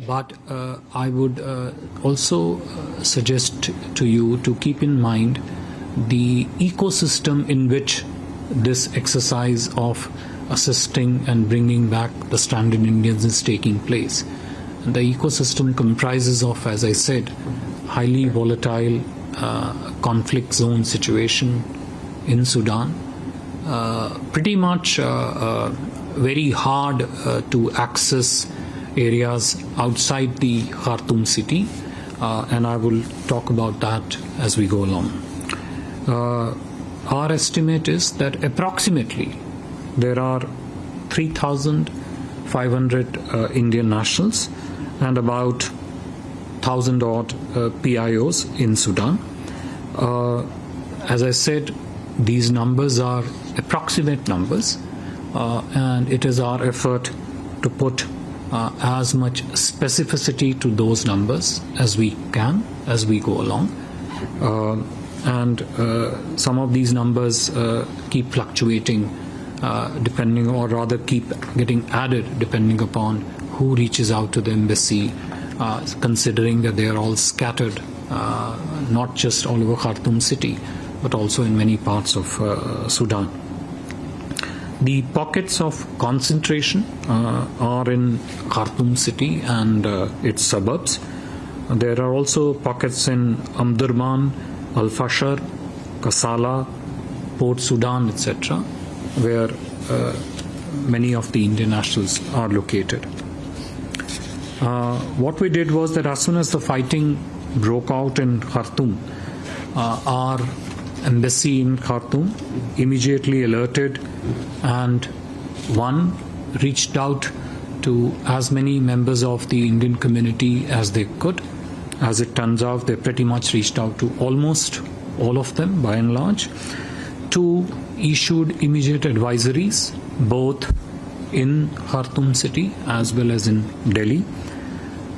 But I would also suggest to you to keep in mind the ecosystem in which this exercise of assisting and bringing back the stranded Indians is taking place. And the ecosystem comprises of, as I said, highly volatile conflict zone situation in Sudan, pretty much very hard to access areas outside the Khartoum city, and I will talk about that as we go along. Our estimate is that approximately there are 3,500 Indian nationals and about 1,000 odd PIOs in Sudan. As I said, these numbers are approximate numbers, and it is our effort to put as much specificity to those numbers as we can as we go along. And some of these numbers keep fluctuating depending, or rather keep getting added depending upon who reaches out to the embassy, considering that they are all scattered, not just all over Khartoum city, but also in many parts of Sudan. The pockets of concentration are in Khartoum city and its suburbs. There are also pockets in Omdurman, Al-Fashar, Kassala, Port Sudan, etc., where many of the Indian nationals are located. What we did was that as soon as the fighting broke out in Khartoum, our embassy in Khartoum immediately alerted and reached out to as many members of the Indian community as they could. As it turns out, they pretty much reached out to almost all of them by and large. 2, issued immediate advisories both in Khartoum city as well as in Delhi.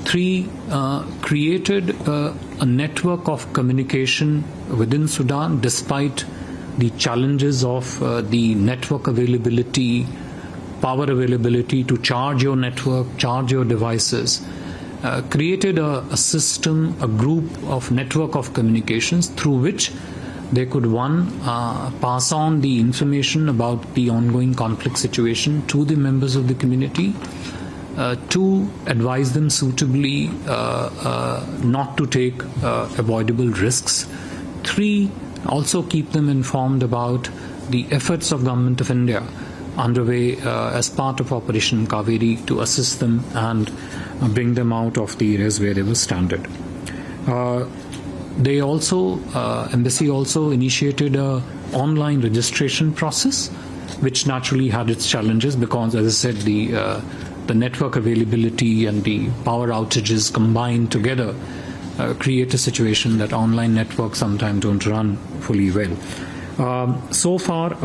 3, created a network of communication within Sudan despite the challenges of the network availability, power availability to charge your network, charge your devices. Created a system, a group of network of communications through which they could, pass on the information about the ongoing conflict situation to the members of the community. 2, advise them suitably not to take avoidable risks. 3, also keep them informed about the efforts of Government of India underway as part of Operation Kaveri to assist them and bring them out of the areas where they were stranded. They also, embassy also initiated a online registration process, which naturally had its challenges because, as I said, the network availability and the power outages combined together create a situation that online networks sometimes don't run fully well. So far,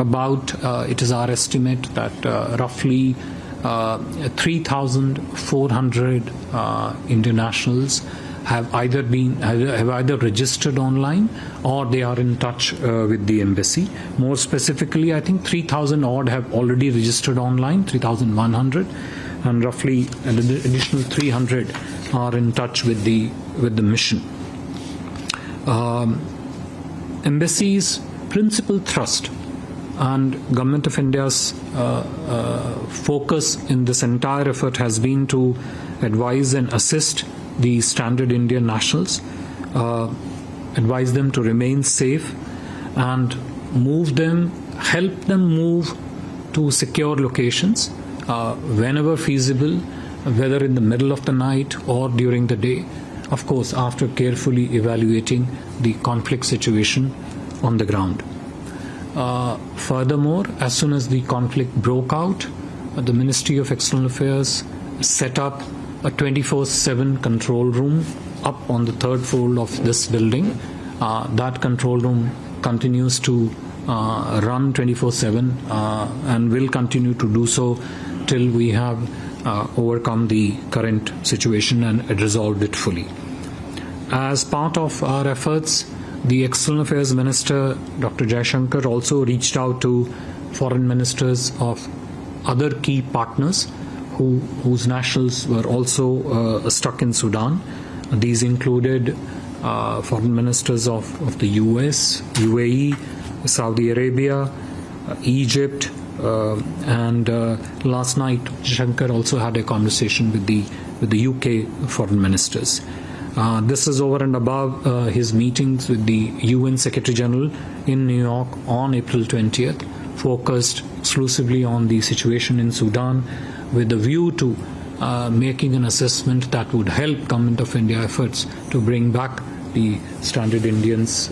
it is our estimate that roughly 3,400 Indian nationals have either registered online or they are in touch with the embassy. More specifically, I think 3,000 odd have already registered online, 3,100, and roughly an additional 300 are in touch with the mission. Embassy's principal thrust and Government of India's focus in this entire effort has been to advise and assist the stranded Indian nationals, advise them to remain safe and help them move to secure locations whenever feasible, whether in the middle of the night or during the day, of course after carefully evaluating the conflict situation on the ground. Furthermore, as soon as the conflict broke out, the Ministry of External Affairs set up a 24/7 control room up on the 3rd floor of this building. That control room continues to run 24/7 and will continue to do so till we have overcome the current situation and resolved it fully. As part of our efforts, the External Affairs Minister, Dr. Jaishankar, also reached out to foreign ministers of other key partners whose nationals were also stuck in Sudan. These included foreign ministers of the US, UAE, Saudi Arabia, Egypt, and last night Shankar also had a conversation with the UK foreign ministers. This is over and above his meetings with the UN Secretary General in New York on April 20th, focused exclusively on the situation in Sudan with a view to making an assessment that would help Government of India efforts to bring back the stranded Indians